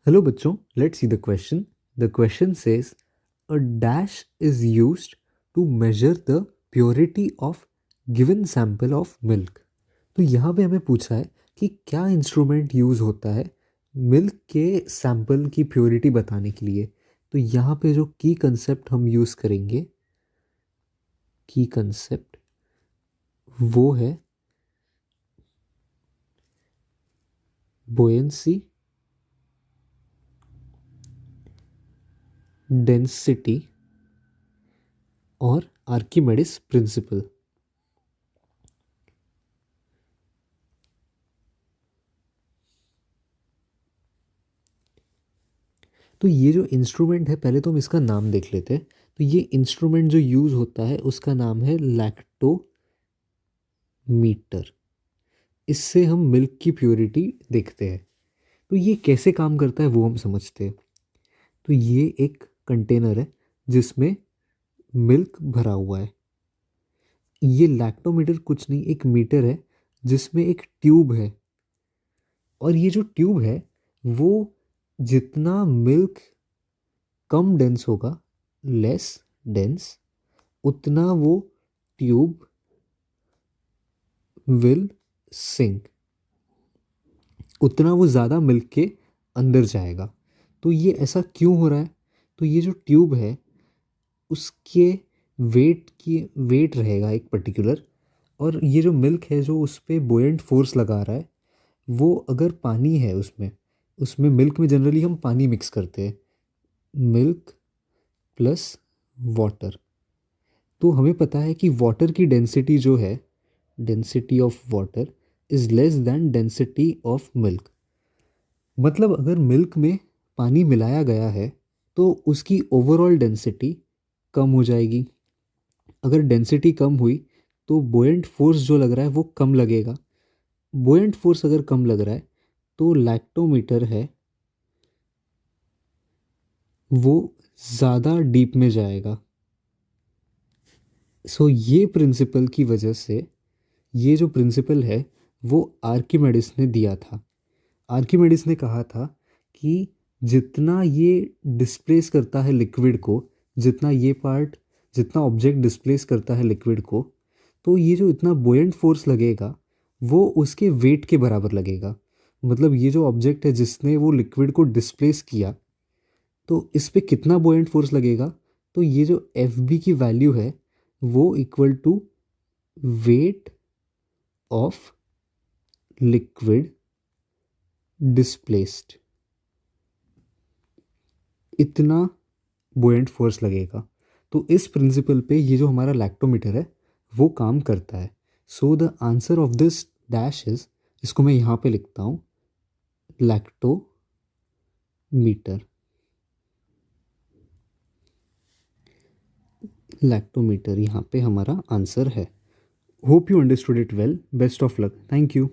Hello बच्चों, let's see the question. The question says a dash is used to measure the purity of given sample of milk. तो यहाँ पे हमें पूछा है कि क्या इंस्ट्रूमेंट यूज़ होता है मिल्क के सैंपल की प्योरिटी बताने के लिए। तो यहाँ पे जो की कंसेप्ट हम यूज़ करेंगे, की कंसेप्ट वो है बुएंसी, डेंसिटी और आर्किमेडिस प्रिंसिपल। तो ये जो इंस्ट्रूमेंट है, पहले तो हम इसका नाम देख लेते हैं। तो ये इंस्ट्रूमेंट जो यूज़ होता है उसका नाम है लैक्टोमीटर। इससे हम मिल्क की प्योरिटी देखते हैं। तो ये कैसे काम करता है वो हम समझते हैं। तो ये एक कंटेनर है जिसमें मिल्क भरा हुआ है। ये लैक्टोमीटर कुछ नहीं, एक मीटर है जिसमें एक ट्यूब है। और ये जो ट्यूब है वो जितना मिल्क कम डेंस होगा, लेस डेंस, उतना वो ट्यूब विल सिंक, उतना वो ज़्यादा मिल्क के अंदर जाएगा। तो ये ऐसा क्यों हो रहा है? तो ये जो ट्यूब है उसके वेट रहेगा एक पर्टिकुलर, और ये जो मिल्क है जो उस पर बोयेंट फोर्स लगा रहा है, वो अगर पानी है उसमें, उसमें मिल्क में जनरली हम पानी मिक्स करते हैं, मिल्क प्लस वाटर। तो हमें पता है कि वाटर की डेंसिटी जो है, density of water is less than density of milk. मतलब अगर मिल्क में पानी मिलाया गया है तो उसकी ओवरऑल डेंसिटी कम हो जाएगी। अगर डेंसिटी कम हुई तो बोयेंट फोर्स जो लग रहा है वो कम लगेगा। बोयेंट फोर्स अगर कम लग रहा है तो लैक्टोमीटर है वो ज़्यादा डीप में जाएगा। सो ये प्रिंसिपल की वजह से, ये जो प्रिंसिपल है वो आर्किमेडिस ने दिया था। आर्किमेडिस ने कहा था कि जितना ये डिस्प्लेस करता है लिक्विड को, जितना ये पार्ट, जितना ऑब्जेक्ट डिस्प्लेस करता है लिक्विड को, तो ये जो इतना बोयेंट फोर्स लगेगा वो उसके वेट के बराबर लगेगा। मतलब ये जो ऑब्जेक्ट है जिसने वो लिक्विड को डिस्प्लेस किया, तो इस पे कितना बोयेंट फोर्स लगेगा? तो ये जो एफ बी की वैल्यू है वो equal to weight of liquid displaced, इतना बुएंट फोर्स लगेगा। तो इस प्रिंसिपल पे ये जो हमारा लैक्टोमीटर है वो काम करता है। So the answer of this dash is, इसको मैं यहाँ पे लिखता हूँ, लैक्टोमीटर। लैक्टोमीटर यहाँ पे हमारा आंसर है। Hope you understood it well. Best of luck. Thank you.